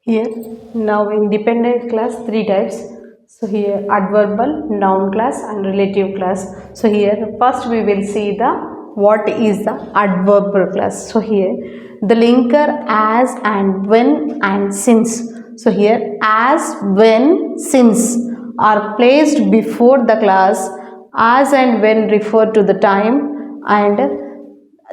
Here now in dependent class three types. So here adverbal, noun class and relative class. So here first we will see the what is the adverbal class. So here the linker as and when and since. So here as, when, since are placed before the class. As and when refer to the time and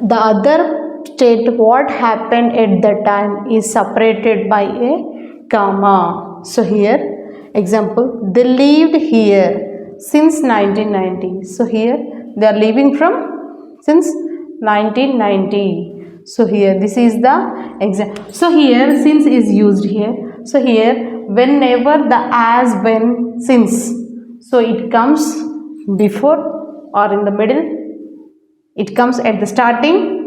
the other state what happened at the time is separated by a comma. So here example, they lived here since 1990. So here they are living from since 1990. So here this is the example. So here since is used here. So here whenever the as, when, since, so it comes before or in the middle, it comes at the starting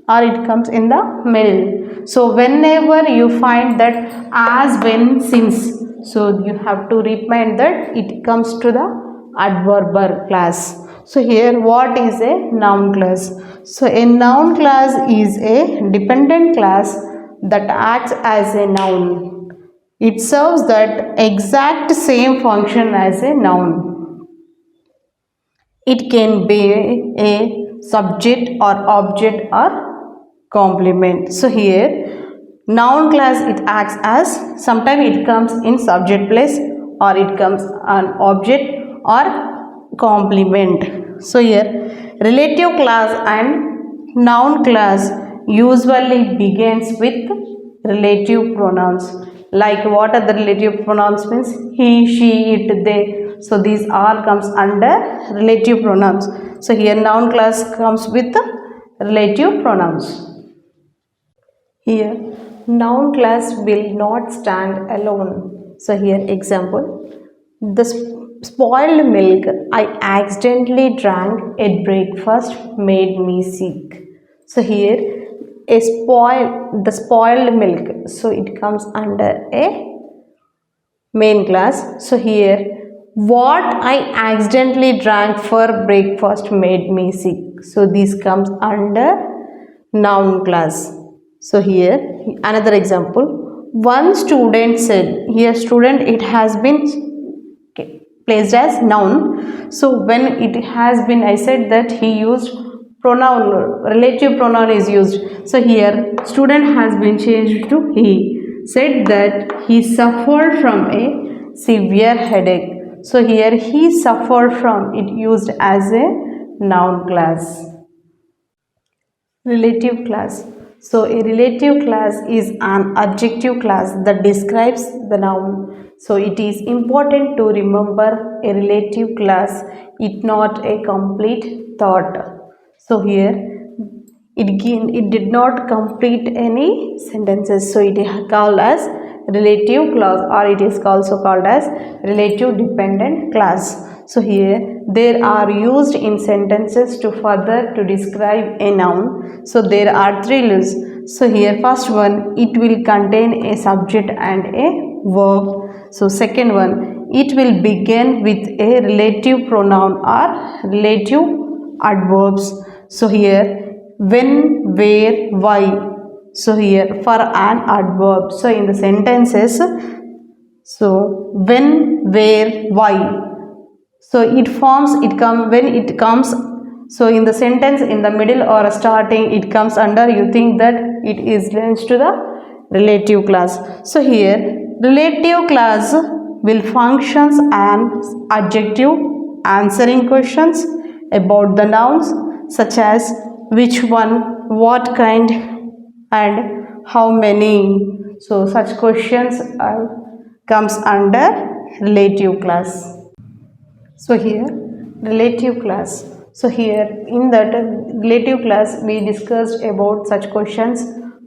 or it comes in the middle. So whenever you find that as, when, since, so you have to remind that it comes to the adverb class. So here what is a noun class? So a noun class is a dependent class that acts as a noun. It serves that exact same function as a noun. It can be a subject or object or complement. So here noun class it acts as, sometimes it comes in subject place or it comes an object or complement. So here relative class and noun class usually begins with relative pronouns. Like what are the relative pronouns means? He, she, it, they. So these all comes under relative pronouns. So here noun class comes with relative pronouns. Here noun class will not stand alone. So here example, the spoiled milk I accidentally drank at breakfast made me sick. So here the spoiled milk, so it comes under a main class. So here what I accidentally drank for breakfast made me sick. So this comes under noun class. So here another example, one student said. Here student it has been placed as noun. So when it has been, I said that he used pronoun, relative pronoun is used. So here student has been changed to he. Said that he suffered from a severe headache. So here he suffered from, it used as a noun class. Relative class. So a relative class is an adjective class that describes the noun. So it is important to remember a relative class, it not a complete thought. So here it did not complete any sentences. So it is called as relative clause, or it is also called as relative dependent class. So here they are used in sentences to further to describe a noun. So there are three rules. So here first one, it will contain a subject and a verb. So second one, it will begin with a relative pronoun or relative adverbs. So here when, where, why. So here for an adverb, so in the sentences, so when, where, why. So it forms, when it comes, so in the sentence in the middle or starting it comes under, you think that it is belongs to the relative class. So here relative class will functions as adjective answering questions about the nouns such as which one, what kind and how many. So such questions comes under relative class. So here relative class. So here in that relative class we discussed about such questions,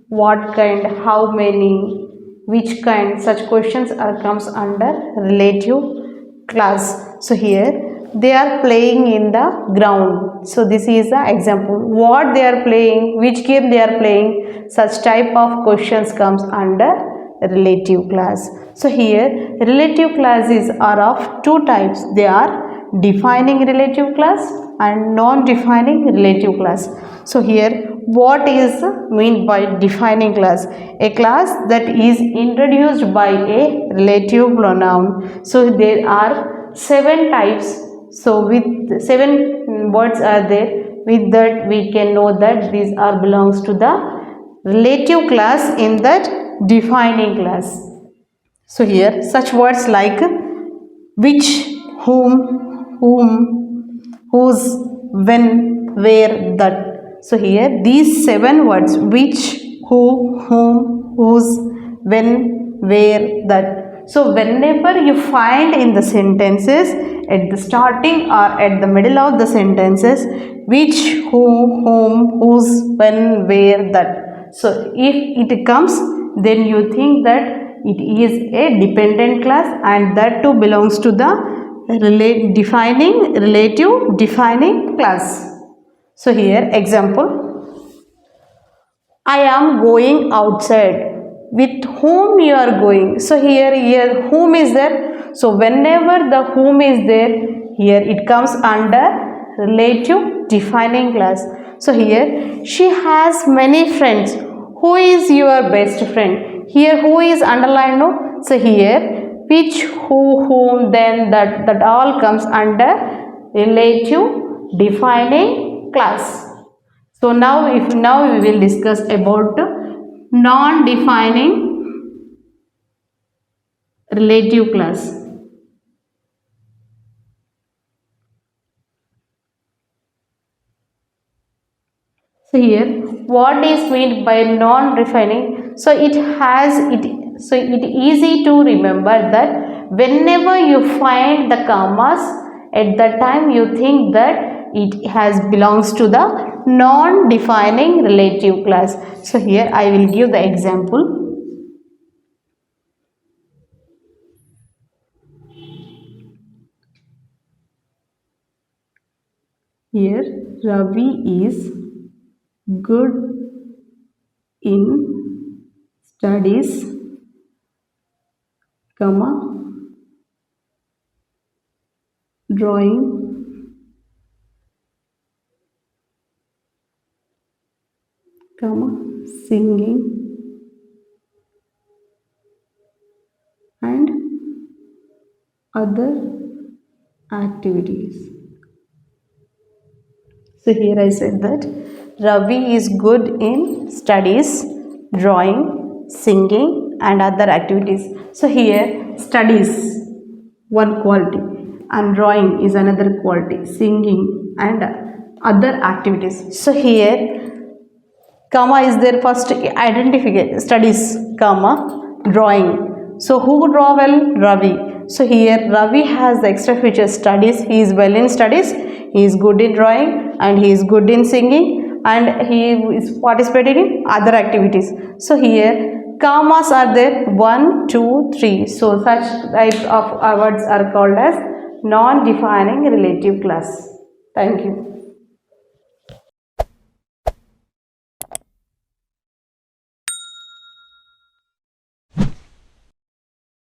what kind, how many, which kind, such questions comes under relative class. So here they are playing in the ground. So this is the example, what they are playing, which game they are playing, such type of questions comes under relative class. So here relative classes are of two types. They are defining relative class and non-defining relative class. So here what is meant by defining class? A class that is introduced by a relative pronoun. So there are 7 types. So with 7 words are there. With that we can know that these are belongs to the relative class in that defining class. So here such words like which, whom, whose, when, where, that. So here these 7 words which, who, whom, whose, when, where, that. So whenever you find in the sentences at the starting or at the middle of the sentences which, who, whom, whose, when, where, that. So if it comes, then you think that it is a dependent class and that too belongs to the relative defining class. So here example, I am going outside. With whom you are going? So here whom is there? So whenever the whom is there, here it comes under relative defining class. So here she has many friends. Who is your best friend? Here who is underlined, no? So here which, who, whom, then, that all comes under relative defining class. So now we will discuss about non-defining relative class. So here what is meant by non-defining? So it easy to remember that whenever you find the commas at that time you think that it has belongs to the non-defining relative class. So here I will give the example. Here Ravi is good in studies, drawing, singing and other activities. So here I said that Ravi is good in studies, drawing, singing and other activities. So here studies one quality and drawing is another quality, singing and other activities. So here comma is there first identification, studies, drawing. So who draw well? Ravi. So here Ravi has the extra feature studies. He is well in studies, he is good in drawing and he is good in singing and he is participating in other activities. So here commas are there 1, 2, 3. So such types of words are called as non-defining relative class. Thank you.